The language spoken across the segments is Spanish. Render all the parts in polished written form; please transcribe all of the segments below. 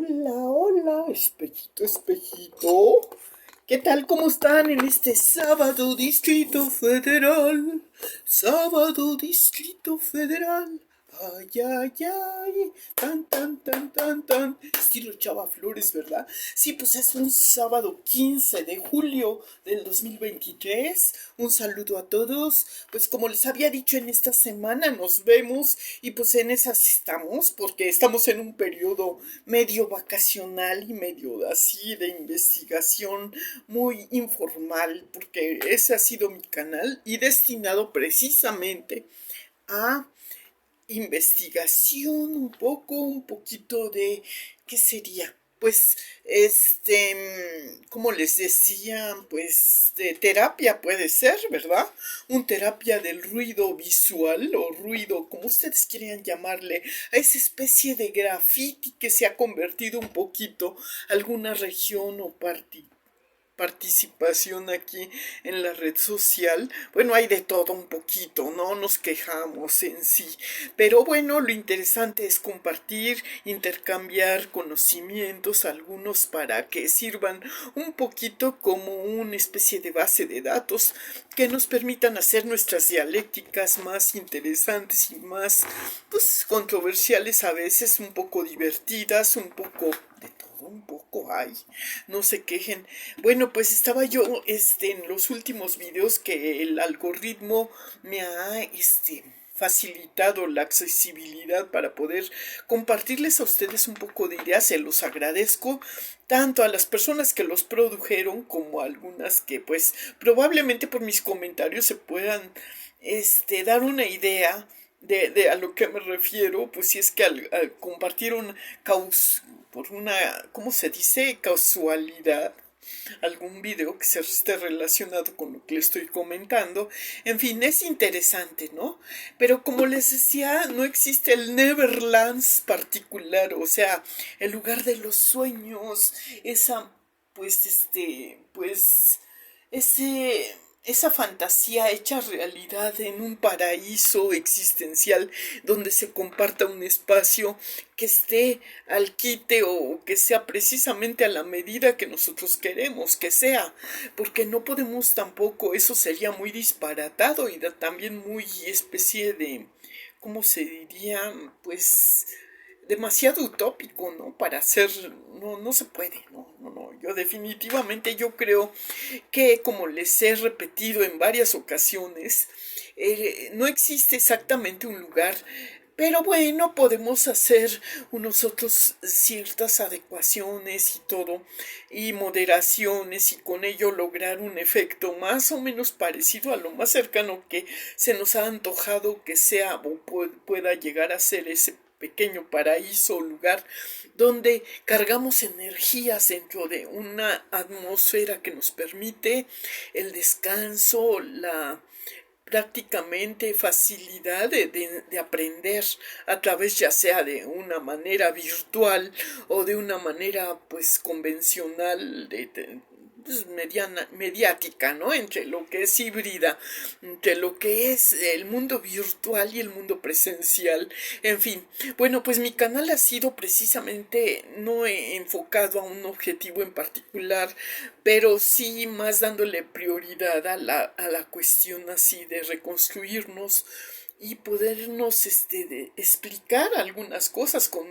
Hola, hola, espejito, espejito. ¿Qué tal? ¿Cómo están en este sábado, Distrito Federal? Sábado, Distrito Federal. Ay, ay, ay. Tan, tan, tan, tan, tan. Estilo Chava Flores, ¿verdad? Sí, pues es un sábado 15 de julio del 2023. Un saludo a todos. Pues como les había dicho, en esta semana nos vemos y pues en esas estamos, porque estamos en un periodo medio vacacional y medio así de investigación muy informal, porque ese ha sido mi canal y destinado precisamente a investigación, un poquito de, ¿qué sería? Pues, como les decía, pues de terapia puede ser, ¿verdad? Un terapia del ruido visual o ruido, como ustedes quieran llamarle, a esa especie de graffiti que se ha convertido un poquito alguna región o participación aquí en la red social. Bueno, hay de todo un poquito, no nos quejamos en sí, pero bueno, lo interesante es compartir, intercambiar conocimientos, algunos para que sirvan un poquito como una especie de base de datos que nos permitan hacer nuestras dialécticas más interesantes y más, pues, controversiales, a veces un poco divertidas, un poco de todo un poco hay, no se quejen. Bueno, pues estaba yo en los últimos videos que el algoritmo me ha facilitado la accesibilidad para poder compartirles a ustedes un poco de ideas. Se los agradezco tanto a las personas que los produjeron como a algunas que pues probablemente por mis comentarios se puedan dar una idea de a lo que me refiero, pues si es que al compartir por una, ¿cómo se dice? Casualidad, algún video que se esté relacionado con lo que le estoy comentando. En fin, es interesante, ¿no? Pero como les decía, no existe el Neverlands particular, o sea, el lugar de los sueños, esa, pues, ese esa fantasía hecha realidad en un paraíso existencial donde se comparta un espacio que esté al quite o que sea precisamente a la medida que nosotros queremos que sea, porque no podemos tampoco, eso sería muy disparatado y también muy especie de, ¿cómo se diría? Pues demasiado utópico, ¿no? Para hacer, no, no se puede, no, no, no, yo definitivamente yo creo que, como les he repetido en varias ocasiones, no existe exactamente un lugar, pero bueno, podemos hacer nosotros ciertas adecuaciones y todo, y moderaciones, y con ello lograr un efecto más o menos parecido a lo más cercano que se nos ha antojado que sea o pueda llegar a ser ese pequeño paraíso o lugar donde cargamos energías dentro de una atmósfera que nos permite el descanso, la prácticamente facilidad de aprender a través ya sea de una manera virtual o de una manera pues convencional pues, mediática, ¿no? Entre lo que es híbrida, entre lo que es el mundo virtual y el mundo presencial, en fin. Bueno, pues mi canal ha sido precisamente no enfocado a un objetivo en particular, pero sí más dándole prioridad a la cuestión así de reconstruirnos y podernos explicar algunas cosas con,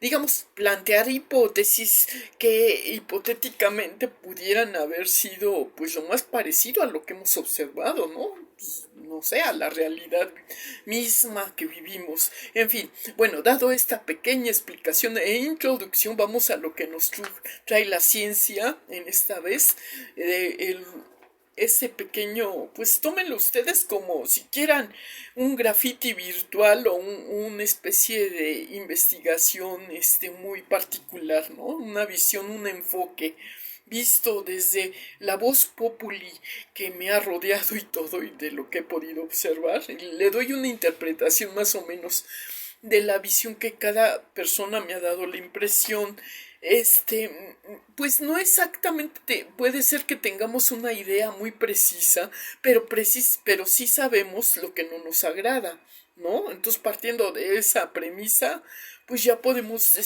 digamos, plantear hipótesis que hipotéticamente pudieran haber sido pues lo más parecido a lo que hemos observado, ¿no? Pues, no sé, a la realidad misma que vivimos. En fin, bueno, dado esta pequeña explicación e introducción, vamos a lo que nos trae la ciencia en esta vez, ese pequeño, pues tómenlo ustedes como si quieran un graffiti virtual o una especie de investigación muy particular, ¿no? Una visión, un enfoque visto desde la voz populi que me ha rodeado y todo y de lo que he podido observar. Le doy una interpretación más o menos de la visión que cada persona me ha dado la impresión. Pues no exactamente, puede ser que tengamos una idea muy precisa, pero sí sabemos lo que no nos agrada, ¿no? Entonces, partiendo de esa premisa, pues ya podemos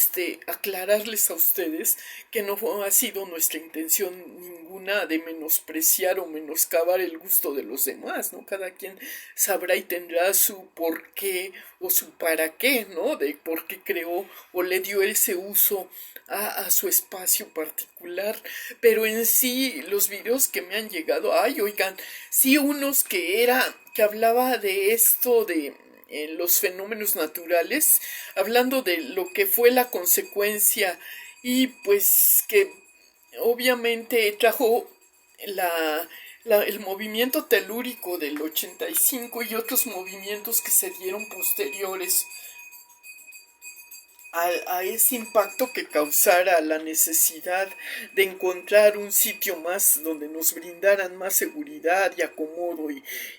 aclararles a ustedes que no ha sido nuestra intención ninguna de menospreciar o menoscabar el gusto de los demás, ¿no? Cada quien sabrá y tendrá su por qué o su para qué, ¿no? De por qué creó o le dio ese uso a su espacio particular, pero en sí los videos que me han llegado, ay, oigan, sí, unos que hablaba de esto de los fenómenos naturales, hablando de lo que fue la consecuencia y pues que obviamente trajo la, el movimiento telúrico del 85 y otros movimientos que se dieron posteriores a ese impacto que causara la necesidad de encontrar un sitio más donde nos brindaran más seguridad y acomodo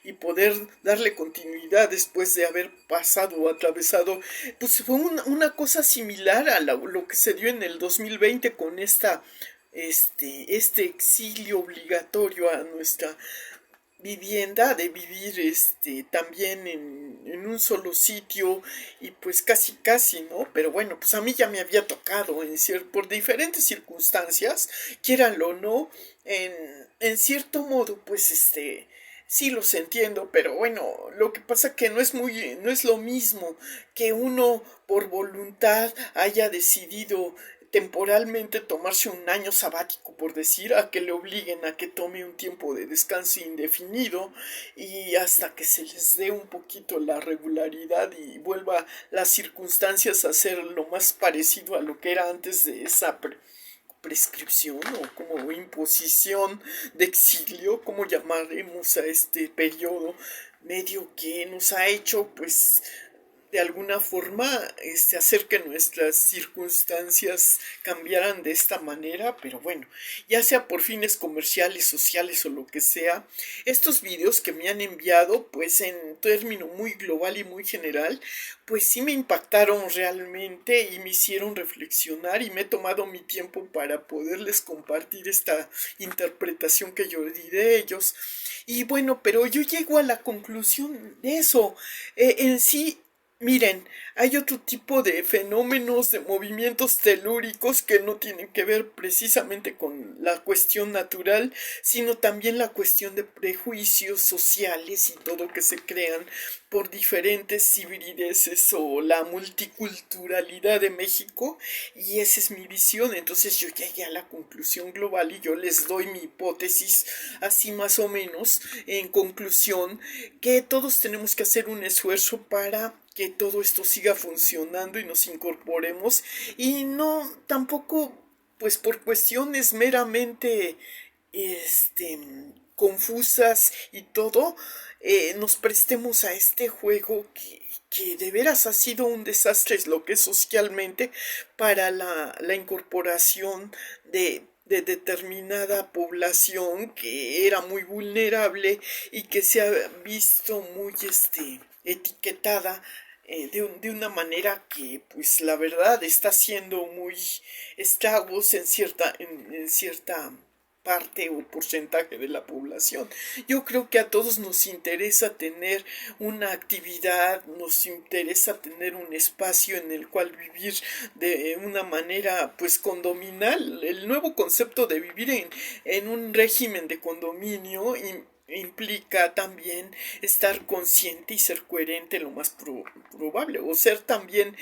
y poder darle continuidad después de haber pasado o atravesado, pues fue una cosa similar a lo que se dio en el 2020 con este exilio obligatorio a nuestra vivienda, de vivir también en un solo sitio y pues casi, ¿no? Pero bueno, pues a mí ya me había tocado por diferentes circunstancias, quieranlo o no, en cierto modo, pues sí los entiendo, pero bueno, lo que pasa que no es lo mismo que uno por voluntad haya decidido temporalmente tomarse un año sabático, por decir, a que le obliguen a que tome un tiempo de descanso indefinido y hasta que se les dé un poquito la regularidad y vuelva las circunstancias a ser lo más parecido a lo que era antes de esa prescripción o como imposición de exilio, como llamaremos a este periodo medio que nos ha hecho pues de alguna forma hacer que nuestras circunstancias cambiaran de esta manera, pero bueno, ya sea por fines comerciales, sociales o lo que sea, estos videos que me han enviado, pues en término muy global y muy general, pues sí me impactaron realmente y me hicieron reflexionar y me he tomado mi tiempo para poderles compartir esta interpretación que yo di de ellos. Y bueno, pero yo llego a la conclusión de eso. En sí, miren, hay otro tipo de fenómenos, de movimientos telúricos que no tienen que ver precisamente con la cuestión natural, sino también la cuestión de prejuicios sociales y todo que se crean por diferentes hibrideces o la multiculturalidad de México, y esa es mi visión. Entonces yo llegué a la conclusión global y yo les doy mi hipótesis así más o menos en conclusión, que todos tenemos que hacer un esfuerzo para que todo esto siga funcionando y nos incorporemos y no tampoco pues por cuestiones meramente este confusas y todo nos prestemos a este juego que de veras ha sido un desastre, es lo que es socialmente para la incorporación de determinada población que era muy vulnerable y que se ha visto muy etiquetada de una manera que pues la verdad está haciendo muy estragos en cierta parte o porcentaje de la población. Yo creo que a todos nos interesa tener una actividad, nos interesa tener un espacio en el cual vivir de una manera pues condominal. El nuevo concepto de vivir en un régimen de condominio implica también estar consciente y ser coherente lo más probable, o ser también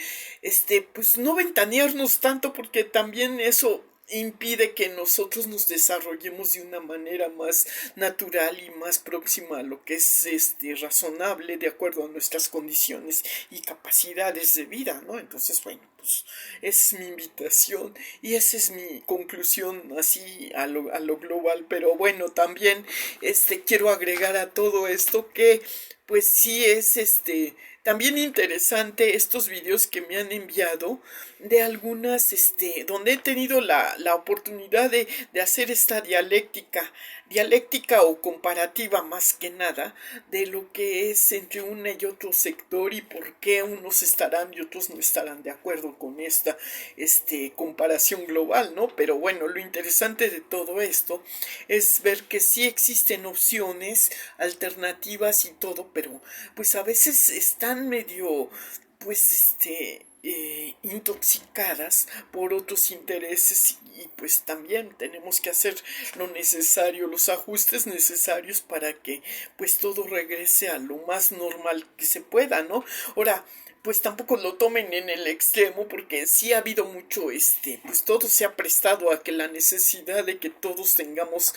pues no ventanearnos tanto, porque también eso impide que nosotros nos desarrollemos de una manera más natural y más próxima a lo que es razonable de acuerdo a nuestras condiciones y capacidades de vida, ¿no? Entonces, bueno, pues esa es mi invitación y esa es mi conclusión así a lo global. Pero bueno, también quiero agregar a todo esto que pues sí es también interesante estos videos que me han enviado de algunas, donde he tenido la oportunidad de hacer esta dialéctica o comparativa más que nada, de lo que es entre una y otro sector y por qué unos estarán y otros no estarán de acuerdo con esta, comparación global, ¿no? Pero bueno, lo interesante de todo esto es ver que sí existen opciones, alternativas y todo, pero pues a veces están medio pues intoxicadas por otros intereses y pues también tenemos que hacer lo necesario, los ajustes necesarios para que pues todo regrese a lo más normal que se pueda, ¿no? Ahora, pues tampoco lo tomen en el extremo porque sí ha habido mucho, pues todo se ha prestado a que la necesidad de que todos tengamos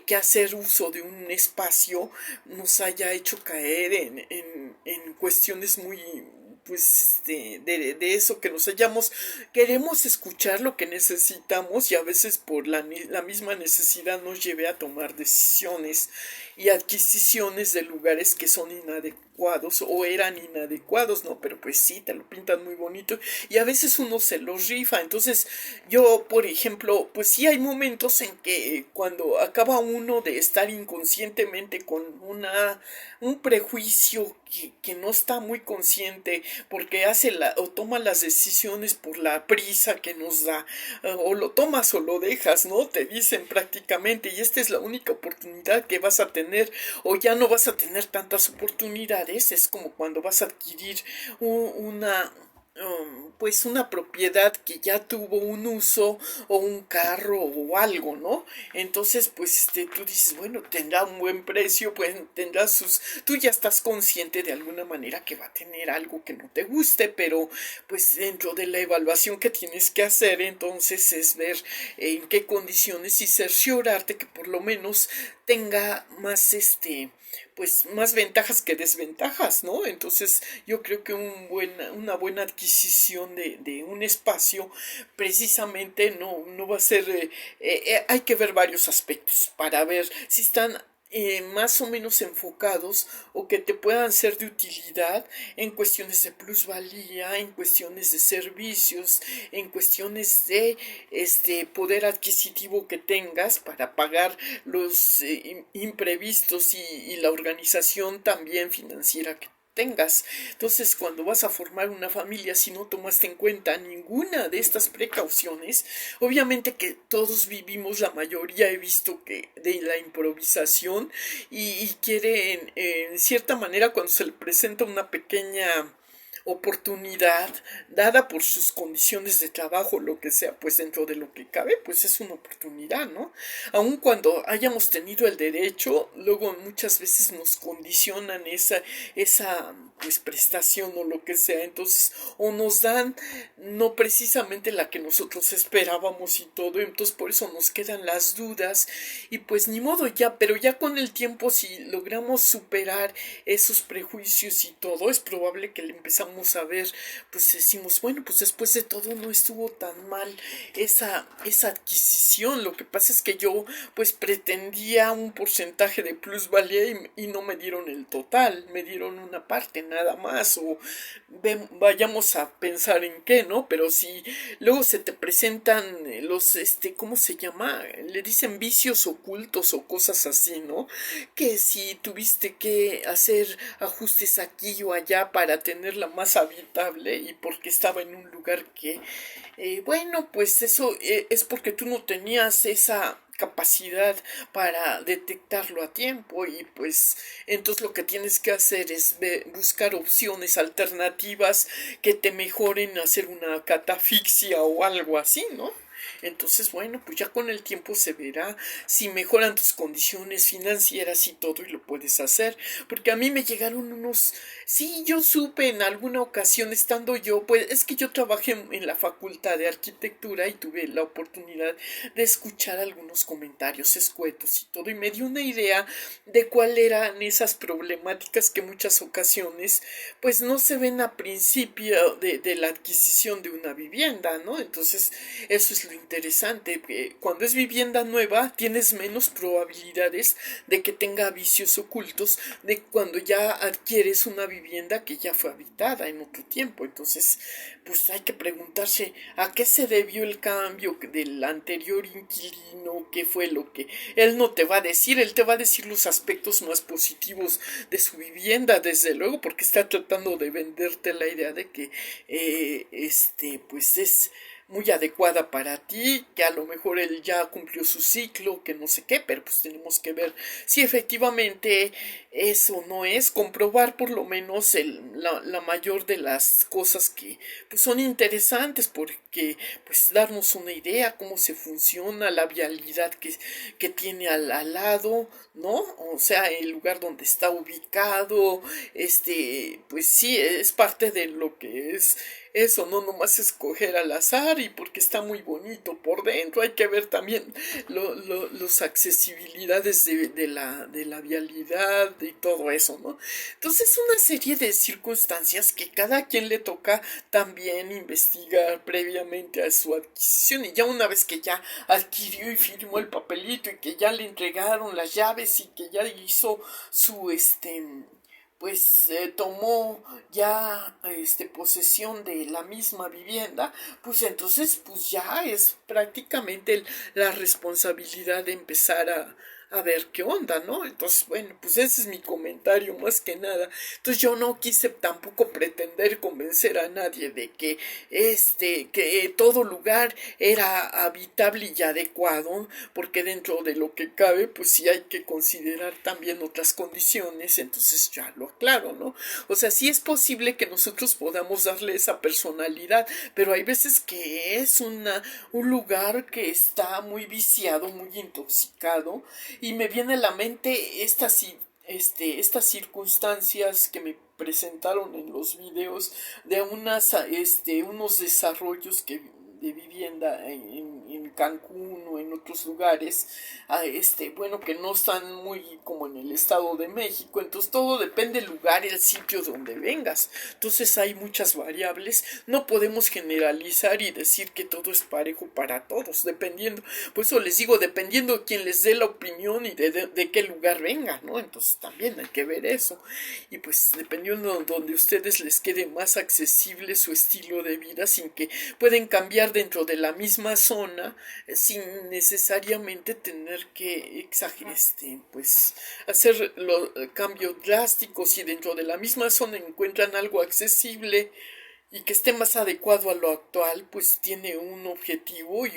que hacer uso de un espacio nos haya hecho caer en cuestiones muy pues de eso que nos hallamos, queremos escuchar lo que necesitamos y a veces por la misma necesidad nos lleve a tomar decisiones y adquisiciones de lugares que son inadecuados o eran inadecuados, ¿no? Pero pues sí, te lo pintan muy bonito y a veces uno se los rifa. Entonces yo, por ejemplo, pues sí hay momentos en que cuando acaba uno de estar inconscientemente con un prejuicio que no está muy consciente porque o toma las decisiones por la prisa que nos da, o lo tomas o lo dejas, ¿no? Te dicen prácticamente, y esta es la única oportunidad que vas a tener, o ya no vas a tener tantas oportunidades. Es como cuando vas a adquirir una pues una propiedad que ya tuvo un uso o un carro o algo, ¿no? Entonces pues tú dices, bueno, tendrá un buen precio, pues tendrá tú ya estás consciente de alguna manera que va a tener algo que no te guste, pero pues dentro de la evaluación que tienes que hacer entonces es ver en qué condiciones y cerciorarte que por lo menos tenga más pues más ventajas que desventajas, ¿no? Entonces yo creo que una buena adquisición de un espacio precisamente no va a ser, hay que ver varios aspectos para ver si están más o menos enfocados o que te puedan ser de utilidad en cuestiones de plusvalía, en cuestiones de servicios, en cuestiones de poder adquisitivo que tengas para pagar los imprevistos y la organización también financiera que tengas. Entonces, cuando vas a formar una familia, si no tomaste en cuenta ninguna de estas precauciones, obviamente que todos vivimos, la mayoría he visto que de la improvisación y quiere en cierta manera cuando se le presenta una pequeña oportunidad dada por sus condiciones de trabajo, lo que sea, pues dentro de lo que cabe, pues es una oportunidad, ¿no? Aun cuando hayamos tenido el derecho, luego muchas veces nos condicionan esa pues prestación o lo que sea, entonces o nos dan no precisamente la que nosotros esperábamos y todo, entonces por eso nos quedan las dudas y pues ni modo ya, pero ya con el tiempo si logramos superar esos prejuicios y todo, es probable que le empezamos a ver, pues decimos, bueno, pues después de todo no estuvo tan mal esa adquisición. Lo que pasa es que yo pues pretendía un porcentaje de plusvalía y no me dieron el total, me dieron una parte nada más, o vayamos a pensar en qué, ¿no? Pero si luego se te presentan los, ¿cómo se llama? Le dicen vicios ocultos o cosas así, ¿no? Que si tuviste que hacer ajustes aquí o allá para tenerla más habitable y porque estaba en un lugar que, bueno, pues eso es porque tú no tenías esa capacidad para detectarlo a tiempo y pues entonces lo que tienes que hacer es buscar opciones alternativas que te mejoren hacer una catafixia o algo así, ¿no? Entonces, bueno, pues ya con el tiempo se verá si mejoran tus condiciones financieras y todo y lo puedes hacer. Porque a mí me llegaron sí, yo supe en alguna ocasión estando yo, pues es que yo trabajé en la facultad de arquitectura y tuve la oportunidad de escuchar algunos comentarios escuetos y todo y me dio una idea de cuáles eran esas problemáticas que muchas ocasiones pues no se ven a principio de la adquisición de una vivienda, ¿no? Entonces, eso es lo interesante, cuando es vivienda nueva tienes menos probabilidades de que tenga vicios ocultos de cuando ya adquieres una vivienda que ya fue habitada en otro tiempo. Entonces pues hay que preguntarse a qué se debió el cambio del anterior inquilino, qué fue lo que él no te va a decir, él te va a decir los aspectos más positivos de su vivienda, desde luego, porque está tratando de venderte la idea de que pues es muy adecuada para ti, que a lo mejor él ya cumplió su ciclo, que no sé qué, pero pues tenemos que ver si efectivamente eso no es, comprobar por lo menos la mayor de las cosas que pues son interesantes, porque pues darnos una idea cómo se funciona, la vialidad que tiene al lado, ¿no? O sea, el lugar donde está ubicado, pues sí, es parte de lo que es eso, no nomás escoger al azar y porque está muy bonito por dentro, hay que ver también los accesibilidades de la vialidad y todo eso, ¿no? Entonces, una serie de circunstancias que cada quien le toca también investigar previamente a su adquisición y ya una vez que ya adquirió y firmó el papelito y que ya le entregaron las llaves y que ya hizo su pues tomó ya posesión de la misma vivienda, pues entonces pues ya es prácticamente la responsabilidad de empezar a ver qué onda, ¿no? Entonces, bueno, pues ese es mi comentario más que nada. Entonces yo no quise tampoco pretender convencer a nadie de que que todo lugar era habitable y adecuado, porque dentro de lo que cabe, pues sí hay que considerar también otras condiciones, entonces ya lo aclaro, ¿no? O sea, sí es posible que nosotros podamos darle esa personalidad, pero hay veces que es un lugar que está muy viciado, muy intoxicado, y me viene a la mente estas circunstancias que me presentaron en los videos de unos desarrollos de vivienda en Cancún o en otros lugares, bueno, que no están muy como en el Estado de México, entonces todo depende del lugar y el sitio donde vengas, entonces hay muchas variables, no podemos generalizar y decir que todo es parejo para todos, dependiendo, por eso les digo, dependiendo de quién les dé la opinión y de qué lugar venga, ¿no? Entonces también hay que ver eso, y pues dependiendo de donde a ustedes les quede más accesible su estilo de vida, sin que pueden cambiar dentro de la misma zona, sin necesariamente tener que pues hacer los cambios drásticos, y dentro de la misma zona encuentran algo accesible y que esté más adecuado a lo actual, pues tiene un objetivo y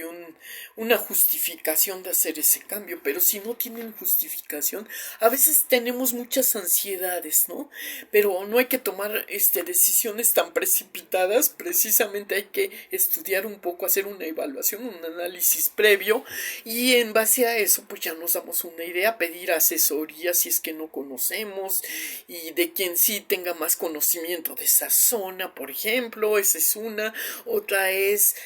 una justificación de hacer ese cambio. Pero si no tienen justificación, a veces tenemos muchas ansiedades, ¿no? Pero no hay que tomar decisiones tan precipitadas, precisamente hay que estudiar un poco, hacer una evaluación, un análisis previo, y en base a eso pues ya nos damos una idea, pedir asesoría si es que no conocemos, y de quien sí tenga más conocimiento de esa zona, por ejemplo. Esa es una. Otra es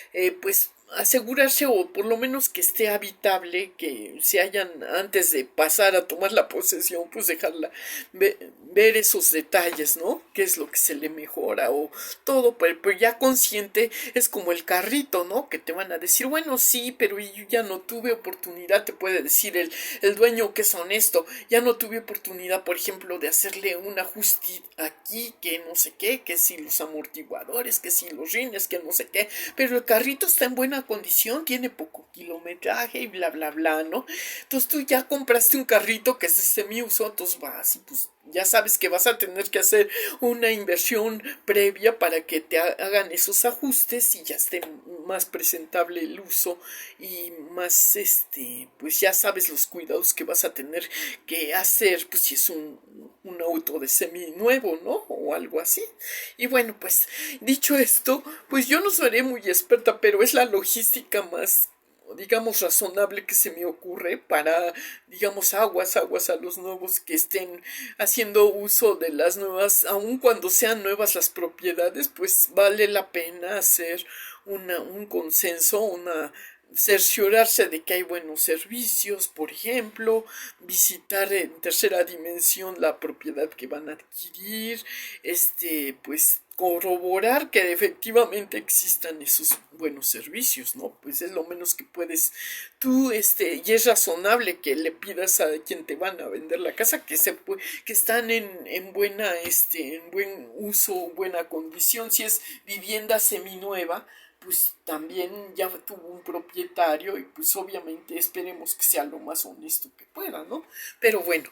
pues asegurarse, o por lo menos que esté habitable, que se hayan, antes de pasar a tomar la posesión, pues dejarla ver esos detalles, ¿no? Qué es lo que se le mejora o todo, pero ya consciente. Es como el carrito, ¿no? Que te van a decir, bueno, sí, pero yo ya no tuve oportunidad, te puede decir el dueño que es honesto, ya no tuve oportunidad, por ejemplo, de hacerle un ajuste aquí, que no sé qué, que si los amortiguadores, que si los rines, que no sé qué, pero el carrito está en buena condición, tiene poco kilometraje y bla bla bla, ¿no? Entonces tú ya compraste un carrito que es de semi-uso, entonces vas y pues ya sabes que vas a tener que hacer una inversión previa para que te hagan esos ajustes y ya esté más presentable el uso y más pues ya sabes los cuidados que vas a tener que hacer, pues si es un auto de semi nuevo, ¿no? O algo así. Y bueno, pues dicho esto, pues yo no seré muy experta, pero es la logística más, digamos, razonable que se me ocurre para, digamos, aguas a los nuevos que estén haciendo uso de las nuevas, aun cuando sean nuevas las propiedades, pues vale la pena hacer un consenso, cerciorarse de que hay buenos servicios, por ejemplo, visitar en tercera dimensión la propiedad que van a adquirir, pues corroborar que efectivamente existan esos buenos servicios, ¿no? Pues es lo menos que puedes tú, y es razonable que le pidas a quien te van a vender la casa que están en buena, en buen uso, buena condición. Si es vivienda seminueva, pues también ya tuvo un propietario y pues obviamente esperemos que sea lo más honesto que pueda, ¿no? Pero bueno,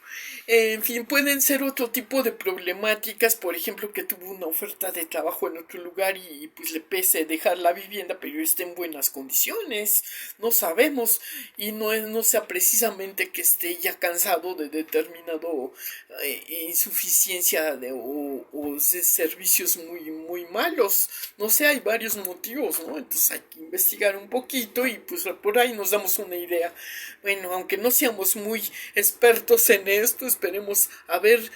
en fin, pueden ser otro tipo de problemáticas, por ejemplo, que tuvo una oferta de trabajo en otro lugar y pues le pese dejar la vivienda, pero esté en buenas condiciones, no sabemos, y no sea precisamente que esté ya cansado de determinado insuficiencia o de servicios muy malos, no sé, hay varios motivos, ¿no? Entonces hay que investigar un poquito y pues por ahí nos damos una idea. Bueno, aunque no seamos muy expertos en esto, esperemos haber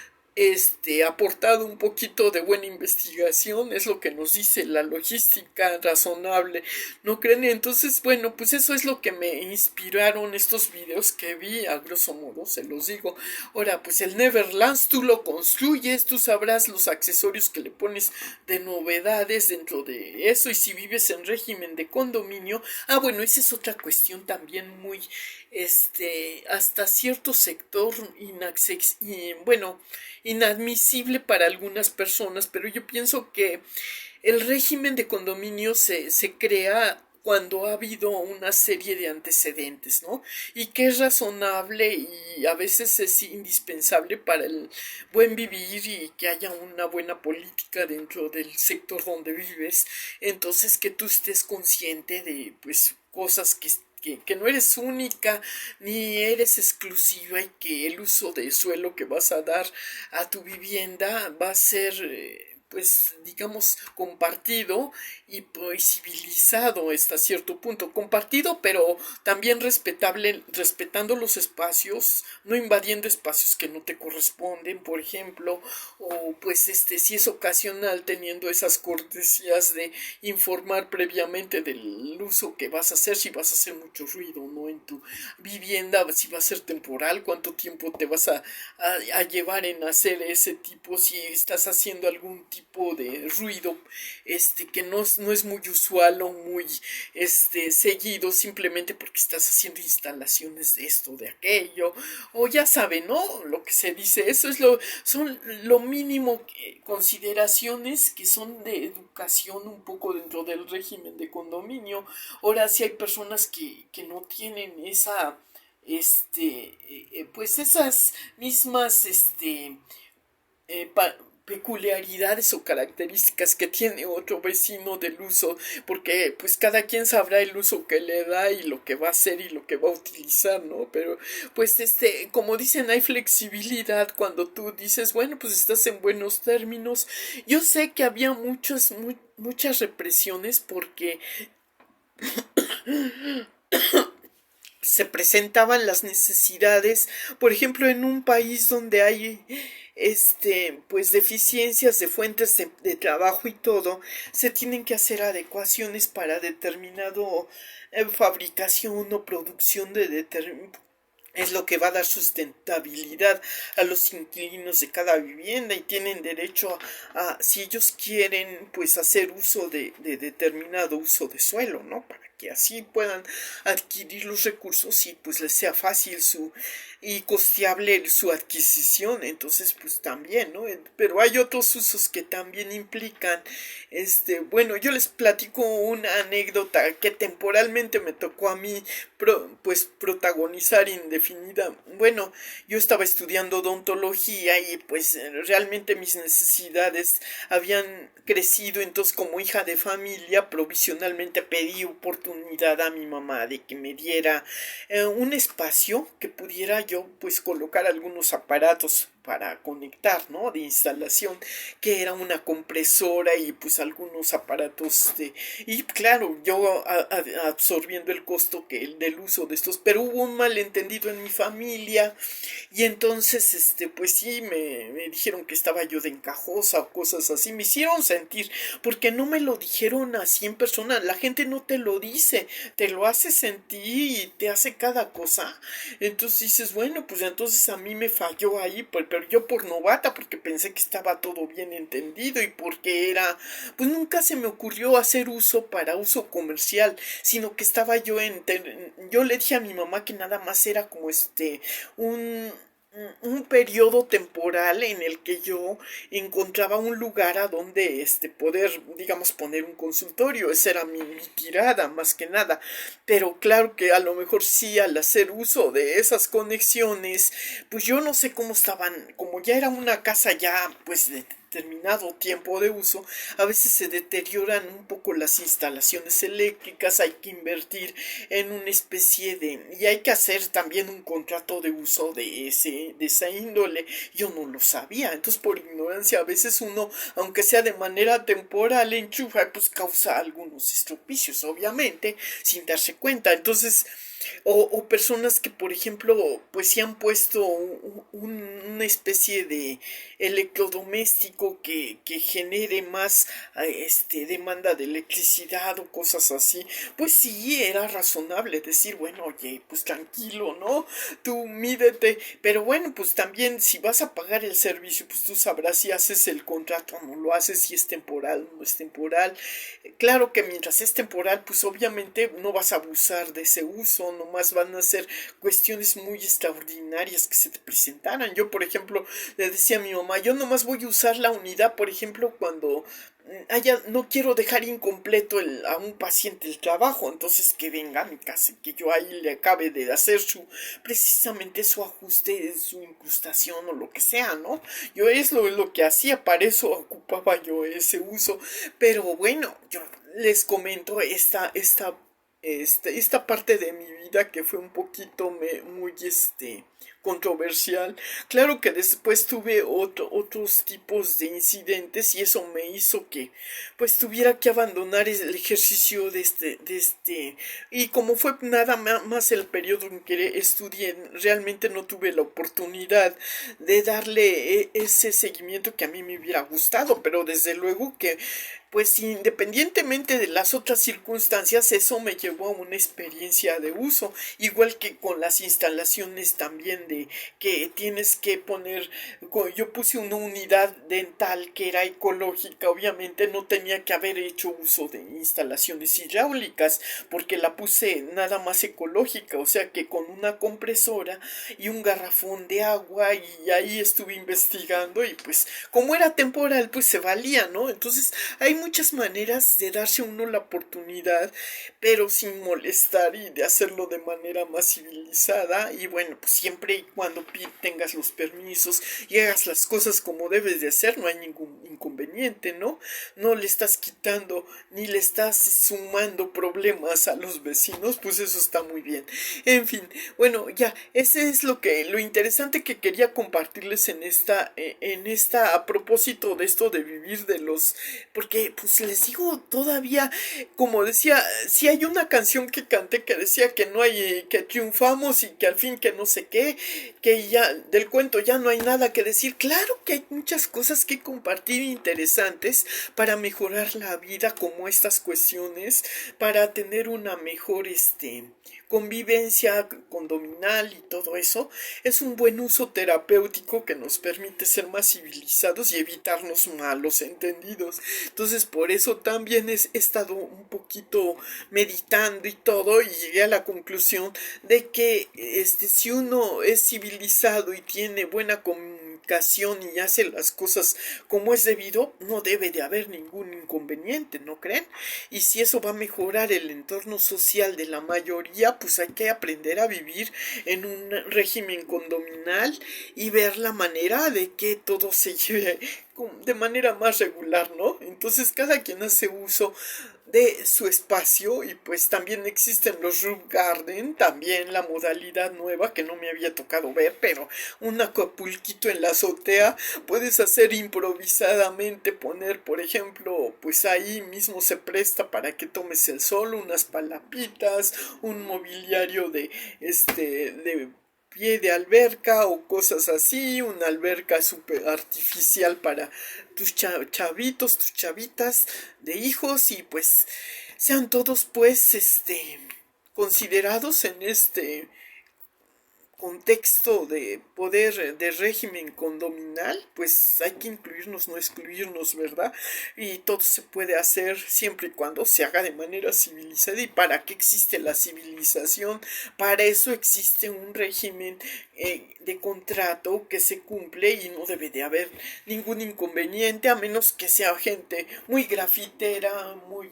aportado un poquito de buena investigación, es lo que nos dice la logística razonable, ¿no creen? Entonces, bueno, pues eso es lo que me inspiraron estos videos que vi, a grosso modo, se los digo. Ahora, pues el Neverlands tú lo construyes, tú sabrás los accesorios que le pones de novedades dentro de eso, y si vives en régimen de condominio, bueno, esa es otra cuestión también muy, hasta cierto sector bueno, inadmisible para algunas personas, pero yo pienso que el régimen de condominio se crea cuando ha habido una serie de antecedentes, ¿no? Y que es razonable y a veces es indispensable para el buen vivir y que haya una buena política dentro del sector donde vives. Entonces que tú estés consciente de, pues, cosas que no eres única ni eres exclusiva y que el uso de suelo que vas a dar a tu vivienda va a ser pues digamos compartido y visibilizado hasta cierto punto, compartido pero también respetable, respetando los espacios, no invadiendo espacios que no te corresponden, por ejemplo, o pues si es ocasional, teniendo esas cortesías de informar previamente del uso que vas a hacer, si vas a hacer mucho ruido, ¿no? En tu vivienda, si va a ser temporal, cuánto tiempo te vas a llevar en hacer ese tipo, si estás haciendo algún tipo de ruido que no es muy usual o muy seguido, simplemente porque estás haciendo instalaciones de esto, de aquello, o ya saben, ¿no? Lo que se dice, eso es son lo mínimo, consideraciones que son de educación un poco dentro del régimen de condominio. Ahora sí hay personas que no tienen esa pues esas mismas peculiaridades o características que tiene otro vecino del uso, porque pues cada quien sabrá el uso que le da y lo que va a hacer y lo que va a utilizar, ¿no? Pero pues como dicen, hay flexibilidad cuando tú dices, bueno, pues estás en buenos términos. Yo sé que había muchas represiones porque se presentaban las necesidades, por ejemplo, en un país donde hay pues deficiencias de fuentes de trabajo y todo, se tienen que hacer adecuaciones para determinado fabricación o producción de es lo que va a dar sustentabilidad a los inquilinos de cada vivienda y tienen derecho si ellos quieren, pues hacer uso de determinado uso de suelo, ¿no? Para que así puedan adquirir los recursos y pues les sea fácil y costeable su adquisición. Entonces pues también, ¿no? Pero hay otros usos que también implican bueno, yo les platico una anécdota que temporalmente me tocó a mí pues protagonizar indefinida. Bueno, yo estaba estudiando odontología y pues realmente mis necesidades habían crecido, entonces como hija de familia provisionalmente pedí oportunidad a mi mamá de que me diera un espacio que pudiera yo pues colocar algunos aparatos para conectar, ¿no? De instalación, que era una compresora y pues algunos aparatos y claro, yo absorbiendo el costo del uso de estos, pero hubo un malentendido en mi familia y entonces pues sí me dijeron que estaba yo de encajosa o cosas así, me hicieron sentir, porque no me lo dijeron así en persona, la gente no te lo dice, te lo hace sentir y te hace cada cosa, entonces dices, bueno, pues entonces a mí me falló ahí, pero yo por novata, porque pensé que estaba todo bien entendido y porque pues nunca se me ocurrió hacer uso para uso comercial, sino que estaba yo le dije a mi mamá que nada más era como un un periodo temporal en el que yo encontraba un lugar a donde poder, digamos, poner un consultorio. Esa era mi tirada, más que nada. Pero claro que a lo mejor sí, al hacer uso de esas conexiones, pues yo no sé cómo estaban, como ya era una casa ya, pues de determinado tiempo de uso, a veces se deterioran un poco las instalaciones eléctricas, hay que invertir en una especie de, y hay que hacer también un contrato de uso de esa índole. Yo no lo sabía, entonces por ignorancia a veces uno, aunque sea de manera temporal, enchufa, pues causa algunos estropicios, obviamente, sin darse cuenta. Entonces, o personas que, por ejemplo, pues sí han puesto una especie de electrodoméstico que genere más demanda de electricidad o cosas así, pues sí era razonable decir, bueno, oye, pues tranquilo, ¿no? Tú mídete, pero bueno, pues también si vas a pagar el servicio, pues tú sabrás si haces el contrato o no lo haces, si es temporal o no es temporal. Claro que mientras es temporal, pues obviamente no vas a abusar de ese uso, nomás van a ser cuestiones muy extraordinarias que se te presentaran. Yo, por ejemplo, le decía a mi mamá, yo nomás voy a usar la unidad, por ejemplo, cuando no quiero dejar incompleto a un paciente el trabajo, entonces que venga a mi casa y que yo ahí le acabe de hacer precisamente su ajuste, su incrustación o lo que sea, ¿no? Yo es lo que hacía, para eso ocupaba yo ese uso, pero bueno, yo les comento esta parte de mi vida que fue un poquito muy controversial. Claro que después tuve otros tipos de incidentes y eso me hizo que pues tuviera que abandonar el ejercicio y como fue nada más el periodo en que estudié, realmente no tuve la oportunidad de darle ese seguimiento que a mí me hubiera gustado, pero desde luego que pues independientemente de las otras circunstancias, eso me llevó a una experiencia de uso, igual que con las instalaciones también de que tienes que poner, yo puse una unidad dental que era ecológica, obviamente no tenía que haber hecho uso de instalaciones hidráulicas, porque la puse nada más ecológica, o sea que con una compresora y un garrafón de agua y ahí estuve investigando y pues como era temporal pues se valía, ¿no? Entonces hay muchas maneras de darse a uno la oportunidad, pero sin molestar y de hacerlo de manera más civilizada. Y bueno, pues siempre y cuando tengas los permisos y hagas las cosas como debes de hacer, no hay ningún inconveniente, ¿no? No le estás quitando ni le estás sumando problemas a los vecinos, pues eso está muy bien. En fin, bueno, ya, ese es lo interesante que quería compartirles a propósito de esto de vivir de los, porque pues les digo, todavía, como decía, si hay una canción que canté que decía que no hay, que triunfamos y que al fin que no sé qué, que ya del cuento ya no hay nada que decir. Claro que hay muchas cosas que compartir interesantes para mejorar la vida, como estas cuestiones, para tener una mejor convivencia condominal y todo eso. Es un buen uso terapéutico que nos permite ser más civilizados y evitarnos malos entendidos. Entonces por eso también he estado un poquito meditando y todo y llegué a la conclusión de que si uno es civilizado y tiene buena comunicación y hace las cosas como es debido, no debe de haber ningún inconveniente, ¿no creen? Y si eso va a mejorar el entorno social de la mayoría, pues hay que aprender a vivir en un régimen condominal y ver la manera de que todo se lleve de manera más regular, ¿no? Entonces cada quien hace uso de su espacio y pues también existen los roof garden, también la modalidad nueva que no me había tocado ver, pero un acapulquito en la azotea puedes hacer improvisadamente, poner por ejemplo, pues ahí mismo se presta para que tomes el sol, unas palapitas, un mobiliario de pie de alberca o cosas así, una alberca super artificial para tus chavitos, tus chavitas de hijos y pues sean todos pues considerados en contexto de poder de régimen condominal, pues hay que incluirnos, no excluirnos, ¿verdad? Y todo se puede hacer siempre y cuando se haga de manera civilizada. ¿Y para qué existe la civilización? Para eso existe un régimen de contrato que se cumple y no debe de haber ningún inconveniente, a menos que sea gente muy grafitera, muy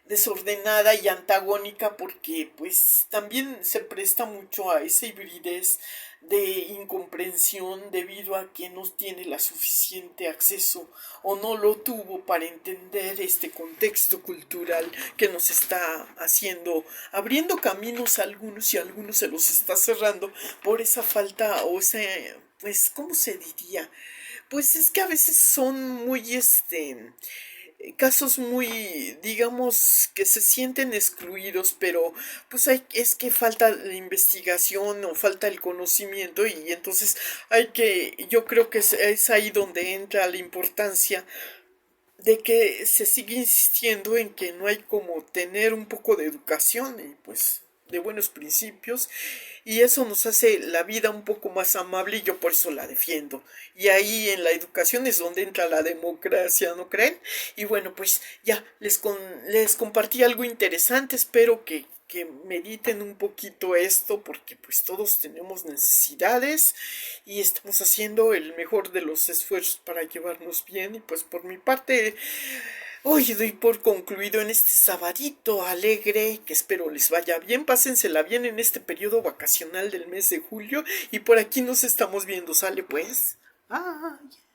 desordenada y antagónica, porque pues también se presta mucho a esa hibridez de incomprensión debido a que no tiene la suficiente acceso o no lo tuvo para entender este contexto cultural que nos está haciendo, abriendo caminos a algunos y a algunos se los está cerrando por esa falta o esa, pues, ¿cómo se diría? Pues es que a veces son muy, casos muy, digamos, que se sienten excluidos, pero pues es que falta la investigación o falta el conocimiento y entonces yo creo que es ahí donde entra la importancia de que se sigue insistiendo en que no hay como tener un poco de educación y pues de buenos principios y eso nos hace la vida un poco más amable y yo por eso la defiendo. Y ahí en la educación es donde entra la democracia, ¿no creen? Y bueno, pues ya les compartí algo interesante, espero que mediten un poquito esto porque pues todos tenemos necesidades y estamos haciendo el mejor de los esfuerzos para llevarnos bien y pues por mi parte hoy doy por concluido en este sabadito alegre, que espero les vaya bien, pásensela bien en este periodo vacacional del mes de julio y por aquí nos estamos viendo, ¿sale pues? Bye.